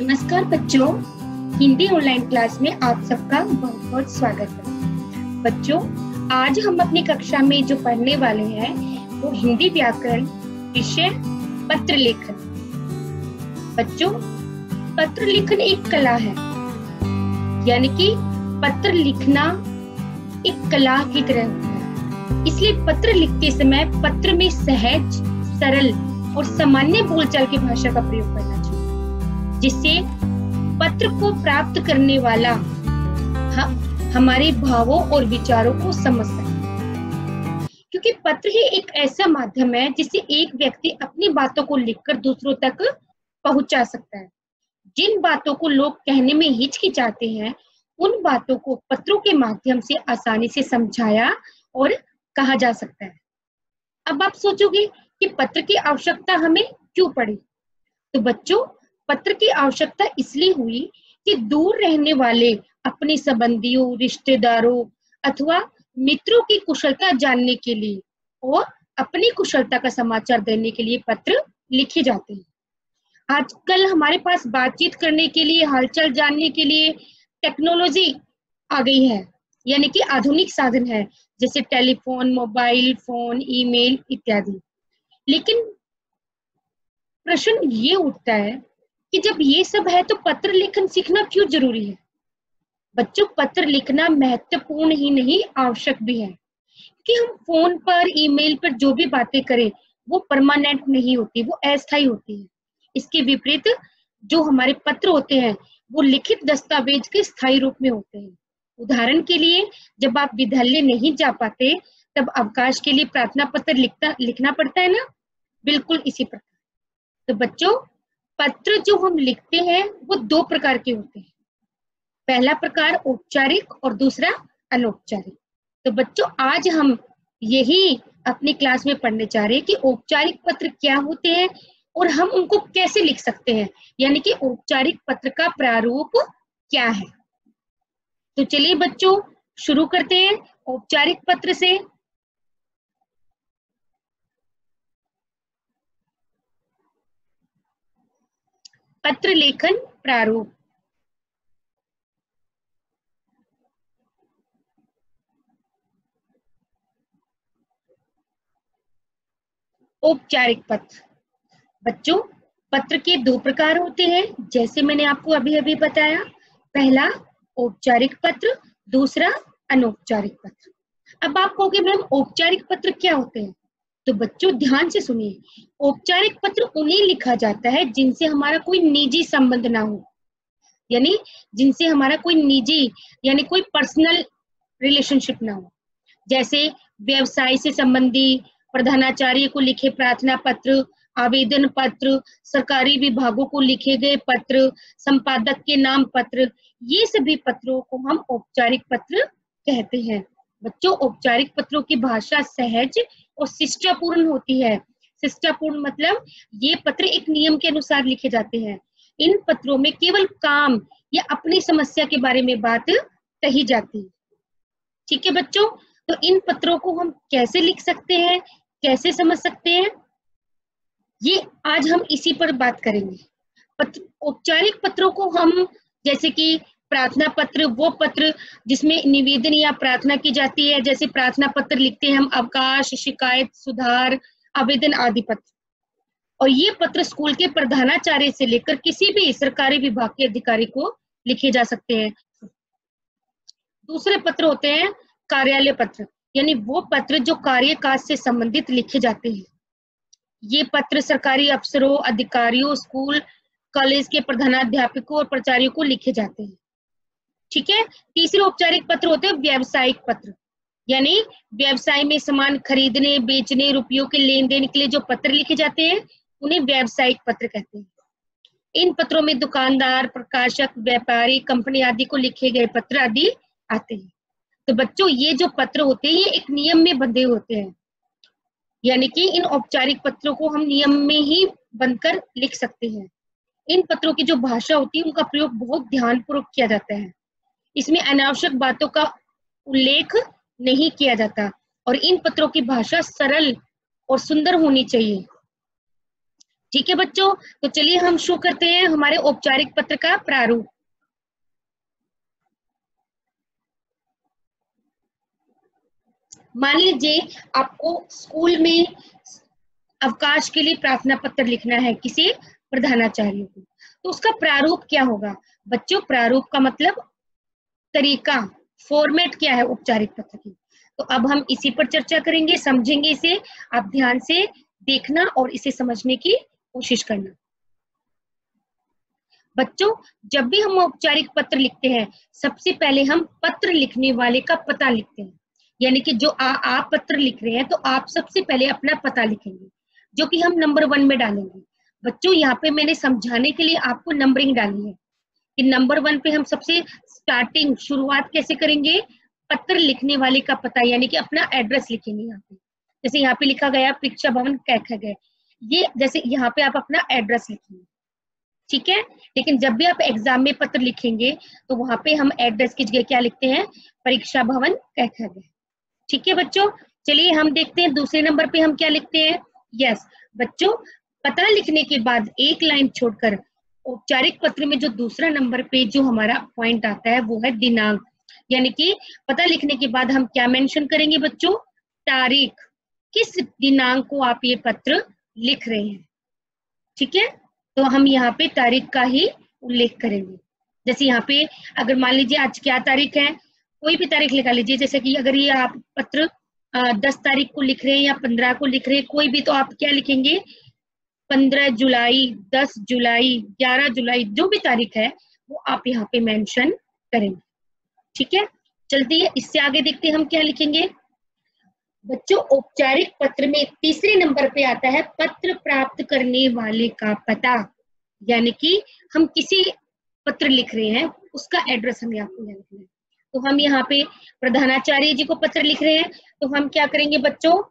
नमस्कार बच्चों, Hindi online class में आप सबका बहुत बहुत स्वागत है। बच्चों, आज हम अपनी कक्षा में जो पढ़ने वाले हैं वो हिंदी व्याकरण विषय पत्र लेखन। बच्चों, पत्र लेखन एक कला है, यानी कि पत्र लिखना एक कला की तरह होता है। इसलिए पत्र लिखते समय पत्र में सहज, सरल और सामान्य बोलचाल की भाषा का प्रयोग करना चाहिए, जिससे पत्र को प्राप्त करने वाला हमारे भावों और विचारों को समझ सके। क्योंकि पत्र ही एक ऐसा माध्यम है जिससे एक व्यक्ति अपनी बातों को लिखकर दूसरों तक पहुंचा सकता है। जिन बातों को लोग कहने में हिचकिचाते हैं, उन बातों को पत्रों के माध्यम से आसानी से समझाया और कहा जा सकता है। अब आप सोचोगे कि पत्र की आवश्यकता हमें क्यों पड़ी? तो बच्चों, पत्र की आवश्यकता इसलिए हुई कि दूर रहने वाले अपने संबंधियों, रिश्तेदारों अथवा मित्रों की कुशलता जानने के लिए और अपनी कुशलता का समाचार देने के लिए पत्र लिखे जाते हैं। आजकल हमारे पास बातचीत करने के लिए, हालचाल जानने के लिए टेक्नोलॉजी आ गई है, यानी कि आधुनिक साधन है, जैसे टेलीफोन, मोबाइल फोन, ईमेल इत्यादि। लेकिन प्रश्न ये उठता है कि जब ये सब है तो पत्र लेखन सीखना क्यों जरूरी है? बच्चों, पत्र लिखना महत्वपूर्ण ही नहीं, आवश्यक भी है, कि हम फोन पर, ईमेल पर जो भी बातें करें वो परमानेंट नहीं होती, वो अस्थायी होती है। इसके विपरीत जो हमारे पत्र होते हैं वो लिखित दस्तावेज के स्थायी रूप में होते हैं। उदाहरण के लिए, जब आप विद्यालय नहीं जा पाते तब अवकाश के लिए प्रार्थना पत्र लिखना पड़ता है ना, बिल्कुल इसी प्रकार। तो बच्चों, पत्र जो हम लिखते हैं वो दो प्रकार के होते हैं। पहला प्रकार औपचारिक और दूसरा अनौपचारिक। तो बच्चों, आज हम यही अपनी क्लास में पढ़ने जा रहे हैं कि औपचारिक पत्र क्या होते हैं और हम उनको कैसे लिख सकते हैं, यानी कि औपचारिक पत्र का प्रारूप क्या है। तो चलिए बच्चों, शुरू करते हैं औपचारिक पत्र से। पत्र लेखन प्रारूप। औपचारिक पत्र। बच्चों, पत्र के दो प्रकार होते हैं, जैसे मैंने आपको अभी अभी बताया। पहला औपचारिक पत्र, दूसरा अनौपचारिक पत्र। अब आप कहोगे मैम औपचारिक पत्र क्या होते हैं? तो बच्चों ध्यान से सुनिए, औपचारिक पत्र उन्हें लिखा जाता है जिनसे हमारा कोई निजी संबंध ना हो, यानी जिनसे हमारा कोई निजी यानी कोई पर्सनल रिलेशनशिप ना हो। जैसे व्यवसाय से संबंधी, प्रधानाचार्य को लिखे प्रार्थना पत्र, आवेदन पत्र, सरकारी विभागों को लिखे गए पत्र, संपादक के नाम पत्र, ये सभी पत्रों को हम औपचारिक पत्र कहते हैं। बच्चों, औपचारिक पत्रों की भाषा सहज और शिष्टापूर्ण होती है। शिष्टापूर्ण मतलब ये पत्र एक नियम के अनुसार लिखे जाते हैं। इन पत्रों में केवल काम या अपनी समस्या के बारे में बात कही जाती है। ठीक है बच्चों, तो इन पत्रों को हम कैसे लिख सकते हैं, कैसे समझ सकते हैं, ये आज हम इसी पर बात करेंगे। औपचारिक पत्रों को हम, जैसे कि प्रार्थना पत्र, वो पत्र जिसमें निवेदन या प्रार्थना की जाती है, जैसे प्रार्थना पत्र लिखते हैं हम अवकाश, शिकायत, सुधार, आवेदन आदि पत्र। और ये पत्र स्कूल के प्रधानाचार्य से लेकर किसी भी सरकारी विभाग के अधिकारी को लिखे जा सकते हैं। दूसरे पत्र होते हैं कार्यालय पत्र, यानी वो पत्र जो कार्यकाज से संबंधित लिखे जाते हैं। ये पत्र सरकारी अफसरों, अधिकारियों, स्कूल कॉलेज के प्रधानाध्यापकों और प्राचार्यों को लिखे जाते हैं। ठीक है। तीसरे औपचारिक पत्र होते हैं व्यावसायिक पत्र, यानी व्यवसाय में सामान खरीदने, बेचने, रुपयों के लेन देन के लिए जो पत्र लिखे जाते हैं उन्हें व्यावसायिक पत्र कहते हैं। इन पत्रों में दुकानदार, प्रकाशक, व्यापारी, कंपनी आदि को लिखे गए पत्र आदि आते हैं। तो बच्चों, ये जो पत्र होते हैं ये एक नियम में बंधे होते हैं, यानी कि इन औपचारिक पत्रों को हम नियम में ही बंधकर लिख सकते हैं। इन पत्रों की जो भाषा होती है उनका प्रयोग बहुत ध्यानपूर्वक किया जाता है। इसमें अनावश्यक बातों का उल्लेख नहीं किया जाता और इन पत्रों की भाषा सरल और सुंदर होनी चाहिए। ठीक है बच्चों, तो चलिए हम शुरू करते हैं हमारे औपचारिक पत्र का प्रारूप। मान लीजिए आपको स्कूल में अवकाश के लिए प्रार्थना पत्र लिखना है किसी प्रधानाचार्य को, तो उसका प्रारूप क्या होगा बच्चों? प्रारूप का मतलब तरीका, फॉर्मेट क्या है औपचारिक पत्र की। तो अब हम इसी पर चर्चा करेंगे, समझेंगे इसे। आप ध्यान से देखना और इसे समझने की कोशिश करना। बच्चों, जब भी हम औपचारिक पत्र लिखते हैं, सबसे पहले हम पत्र लिखने वाले का पता लिखते हैं। यानी कि जो आप पत्र लिख रहे हैं, तो आप सबसे पहले अपना पता लिखेंगे, जो कि हम नंबर 1 में डालेंगे। बच्चों, यहाँ पे मैंने समझाने के लिए आपको नंबरिंग डाली है कि नंबर 1 पे हम सबसे स्टार्टिंग शुरुआत कैसे करेंगे? पत्र लिखने वाले का पता, यानी कि अपना एड्रेस लिखेंगे। यहाँ पे जैसे यहाँ पे लिखा गया परीक्षा भवन कैखा, ये जैसे यहाँ पे आप अपना एड्रेस लिखेंगे, ठीक है। लेकिन जब भी आप एग्जाम में पत्र लिखेंगे, तो वहां पे हम एड्रेस की जगह क्या लिखते हैं? परीक्षा भवन कैखा, ठीक है बच्चों। चलिए हम देखते हैं दूसरे नंबर पे हम क्या लिखते हैं। यस बच्चों, पता लिखने के बाद एक लाइन छोड़कर औपचारिक पत्र में जो दूसरा नंबर पे जो हमारा पॉइंट आता है वो है दिनांक। यानी कि पता लिखने के बाद हम क्या मेंशन करेंगे बच्चों? तारीख, किस दिनांक को आप ये पत्र लिख रहे हैं, ठीक है। तो हम यहाँ पे तारीख का ही उल्लेख करेंगे। जैसे यहाँ पे अगर मान लीजिए आज क्या तारीख है, कोई भी तारीख लगा लीजिए। जैसे कि अगर ये आप पत्र 10 तारीख को लिख रहे हैं या 15 को लिख रहे हैं, कोई भी, तो आप क्या लिखेंगे? 15 जुलाई, 10 जुलाई, 11 जुलाई, जो भी तारीख है वो आप यहाँ पे मेंशन करेंगे, ठीक है। चलती है, इससे आगे देखते हैं हम क्या लिखेंगे। बच्चों, औपचारिक पत्र में तीसरे नंबर पे आता है पत्र प्राप्त करने वाले का पता। यानी कि हम किसी पत्र लिख रहे हैं, उसका एड्रेस हमें आपको यहाँ लिखना है। तो हम यहाँ पे प्रधानाचार्य जी को पत्र लिख रहे हैं, तो हम क्या करेंगे बच्चों?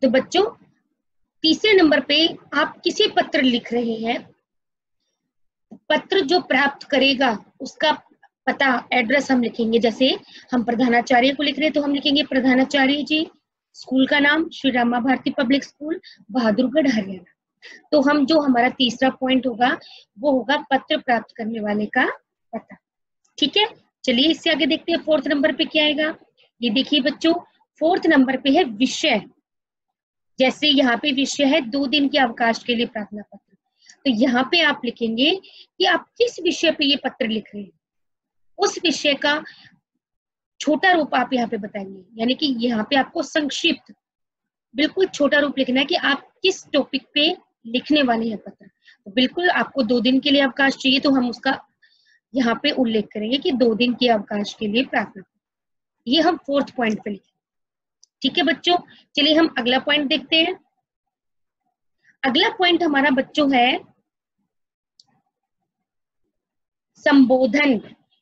तो बच्चों, तीसरे नंबर पे आप किसी पत्र लिख रहे हैं, पत्र जो प्राप्त करेगा उसका पता, एड्रेस हम लिखेंगे। जैसे हम प्रधानाचार्य को लिख रहे हैं, तो हम लिखेंगे प्रधानाचार्य जी, स्कूल का नाम श्री रामा भारती पब्लिक स्कूल, बहादुरगढ़, हरियाणा। तो हम जो हमारा तीसरा पॉइंट होगा वो होगा पत्र प्राप्त करने वाले का पता, ठीक है। चलिए इससे आगे देखते हैं फोर्थ नंबर पे क्या आएगा। ये देखिए बच्चों, फोर्थ नंबर पे है विषय। जैसे यहाँ पे विषय है 2 दिन के अवकाश के लिए प्रार्थना पत्र, तो यहाँ पे आप लिखेंगे कि आप किस विषय पे ये पत्र लिख रहे हैं, उस विषय का छोटा रूप आप यहाँ पे बताएंगे। यानी कि यहाँ पे आपको संक्षिप्त, बिल्कुल छोटा रूप लिखना है कि आप किस टॉपिक पे लिखने वाले हैं पत्र। तो बिल्कुल आपको 2 दिन के लिए अवकाश चाहिए, तो हम उसका यहाँ पे उल्लेख करेंगे कि 2 दिन के अवकाश के लिए प्रार्थना। ये हम फोर्थ पॉइंट पे लिखें, ठीक है बच्चों। चलिए हम अगला पॉइंट देखते हैं। अगला पॉइंट हमारा बच्चों है संबोधन।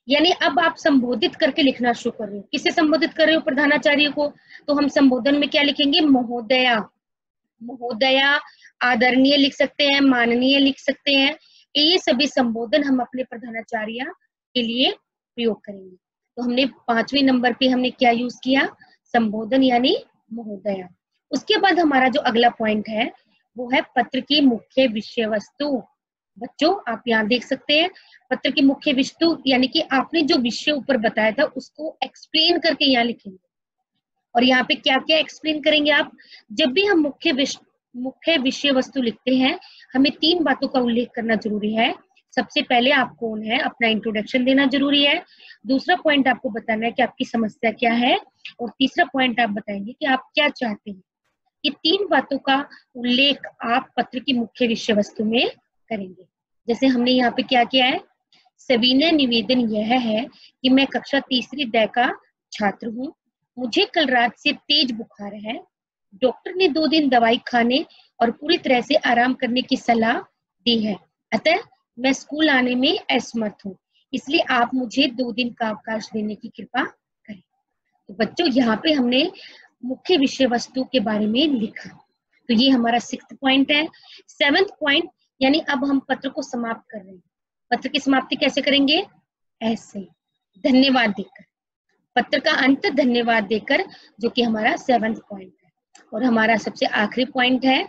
यानी अब आप संबोधित करके लिखना शुरू कर रहे हो। किसे संबोधित कर रहे हो? प्रधानाचार्य को। तो हम संबोधन में क्या लिखेंगे? महोदया, महोदया, आदरणीय लिख सकते हैं, माननीय लिख सकते हैं। ये सभी संबोधन हम अपने प्रधानाचार्य के लिए प्रयोग करेंगे। तो हमने 5वें नंबर पे हमने क्या यूज किया? संबोधन यानी महोदया। उसके बाद हमारा जो अगला पॉइंट है वो है पत्र की मुख्य विषय वस्तु। बच्चों आप यहाँ देख सकते हैं पत्र की मुख्य वस्तु, यानी कि आपने जो विषय ऊपर बताया था उसको एक्सप्लेन करके यहाँ लिखेंगे। और यहाँ पे क्या क्या एक्सप्लेन करेंगे आप? जब भी हम मुख्य विषय वस्तु लिखते हैं, हमें 3 बातों का उल्लेख करना जरूरी है। सबसे पहले आप कौन है, अपना इंट्रोडक्शन देना जरूरी है। दूसरा पॉइंट आपको बताना है कि आपकी समस्या क्या है, और तीसरा पॉइंट आप बताएंगे कि आप क्या चाहते हैं। ये 3 बातों का उल्लेख आप पत्र की मुख्य विषय वस्तु में करेंगे। जैसे हमने यहाँ पे क्या किया है, सविनय निवेदन यह है कि मैं कक्षा तीसरी द का छात्र हूँ। मुझे कल रात से तेज बुखार है। डॉक्टर ने 2 दिन दवाई खाने और पूरी तरह से आराम करने की सलाह दी है, अतः मैं स्कूल आने में असमर्थ हूँ, इसलिए आप मुझे 2 दिन का अवकाश देने की कृपा करें। तो बच्चों यहाँ पे हमने मुख्य विषय वस्तु के बारे में लिखा। तो ये हमारा 6th पॉइंट है। 7th पॉइंट, यानी अब हम पत्र को समाप्त कर रहे हैं। पत्र की समाप्ति कैसे करेंगे? ऐसे, धन्यवाद देकर। पत्र का अंत धन्यवाद देकर, जो कि हमारा 7वां पॉइंट है। और हमारा सबसे आखिरी पॉइंट है,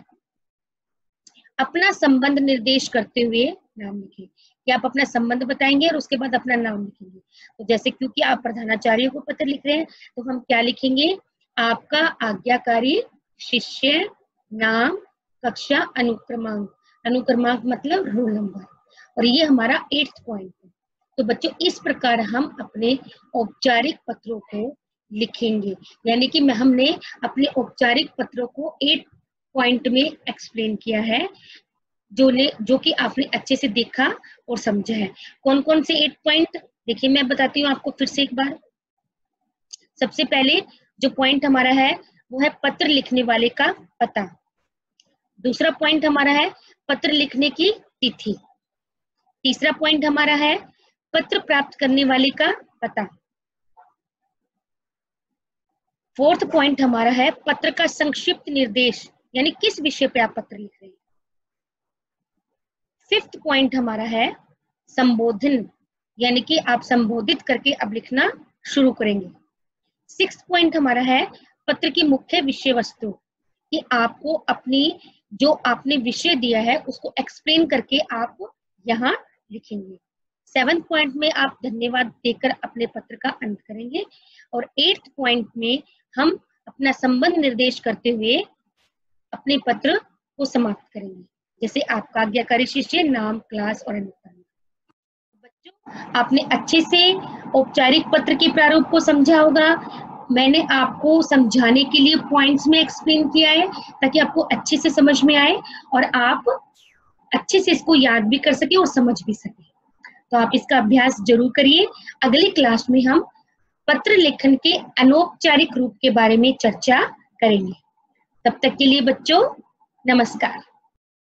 अपना संबंध निर्देश करते हुए नाम लिखें। कि आप अपना संबंध बताएंगे और उसके बाद अपना नाम लिखेंगे। तो जैसे क्योंकि आप प्रधानाचार्य को पत्र लिख रहे हैं, तो हम क्या लिखेंगे? आपका आज्ञाकारी शिष्य, नाम, कक्षा, अनुक्रमांक। अनुक्रमांक मतलब रोल नंबर। और ये हमारा 8वां पॉइंट है। तो बच्चों, इस प्रकार हम अपने औपचारिक पत्रों को लिखेंगे। यानी कि हमने अपने औपचारिक पत्रों को 8 पॉइंट में एक्सप्लेन किया है, जो कि आपने अच्छे से देखा और समझा है। कौन कौन से 8 पॉइंट? देखिए, मैं बताती हूँ आपको फिर से एक बार। सबसे पहले जो पॉइंट हमारा है वो है पत्र लिखने वाले का पता। दूसरा पॉइंट हमारा है पत्र लिखने की तिथि। तीसरा पॉइंट हमारा है पत्र प्राप्त करने वाले का पता। फोर्थ पॉइंट हमारा है पत्र का संक्षिप्त निर्देश, यानी किस विषय पे आप पत्र लिख रहे हैं। फिफ्थ पॉइंट हमारा है संबोधन, यानी कि आप संबोधित करके अब लिखना शुरू करेंगे। सिक्स्थ पॉइंट हमारा है पत्र की मुख्य विषय वस्तु, कि आपको अपनी जो आपने विषय दिया है उसको एक्सप्लेन करके आप यहाँ लिखेंगे। 7वां पॉइंट में आप धन्यवाद देकर अपने पत्र का अंत करेंगे। और 8वां पॉइंट में हम अपना संबंध निर्देश करते हुए अपने पत्र को समाप्त करेंगे। जैसे आपका आज्ञाकारी शिष्य, नाम, क्लास और अनुक्रम। बच्चों, आपने अच्छे से औपचारिक पत्र के प्रारूप को समझा होगा। मैंने आपको समझाने के लिए पॉइंट्स में एक्सप्लेन किया है ताकि आपको अच्छे से समझ में आए और आप अच्छे से इसको याद भी कर सके और समझ भी सके। तो आप इसका अभ्यास जरूर करिए। अगली क्लास में हम पत्र लेखन के अनौपचारिक रूप के बारे में चर्चा करेंगे। तब तक के लिए बच्चों, नमस्कार।